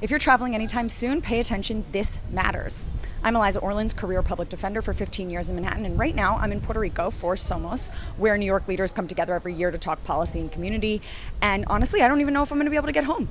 If you're traveling anytime soon, pay attention, this matters. I'm Eliza Orlins, career public defender for 15 years in Manhattan, and right now I'm in Puerto Rico for Somos, where New York leaders come together every year to talk policy and community, and honestly, I don't even know if I'm going to be able to get home.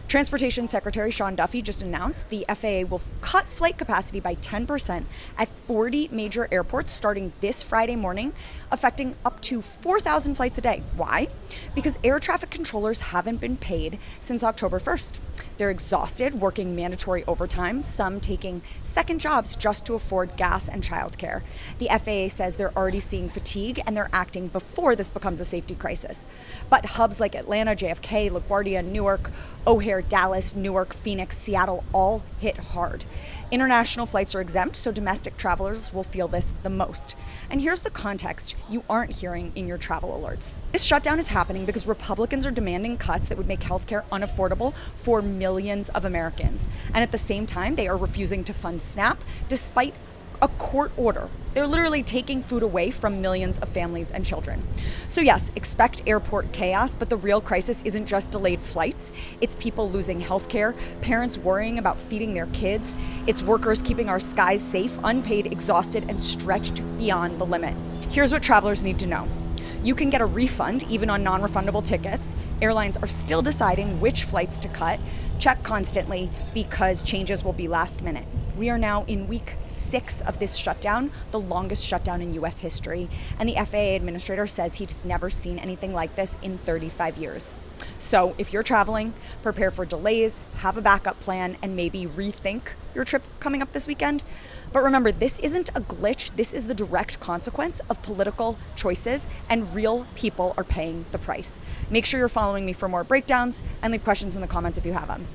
Transportation Secretary Sean Duffy just announced the FAA will cut flight capacity by 10% at 40 major airports starting this Friday morning, affecting up to 4,000 flights a day. Why? Because air traffic controllers haven't been paid since October 1st. They're exhausted, working mandatory overtime, some taking second jobs just to afford gas and childcare. The FAA says they're already seeing fatigue and they're acting before this becomes a safety crisis. But hubs like Atlanta, JFK, LaGuardia, Newark, O'Hare, Dallas, Newark, Phoenix, Seattle all hit hard. International flights are exempt, so domestic travelers will feel this the most. And here's the context you aren't hearing in your travel alerts. This shutdown is happening because Republicans are demanding cuts that would make healthcare unaffordable for millions of Americans. And at the same time, they are refusing to fund SNAP despite a court order. They're literally taking food away from millions of families and children. So yes, expect airport chaos, but the real crisis isn't just delayed flights. It's people losing healthcare, parents worrying about feeding their kids. It's workers keeping our skies safe, unpaid, exhausted, and stretched beyond the limit. Here's what travelers need to know. You can get a refund even on non-refundable tickets. Airlines are still deciding which flights to cut. Check constantly because changes will be last minute. We are now in week 6 of this shutdown, the longest shutdown in U.S. history, and the FAA administrator says he's never seen anything like this in 35 years. So if you're traveling, prepare for delays, have a backup plan, and maybe rethink your trip coming up this weekend. But remember, this isn't a glitch. This is the direct consequence of political choices, and real people are paying the price. Make sure you're following me for more breakdowns and leave questions in the comments if you have them.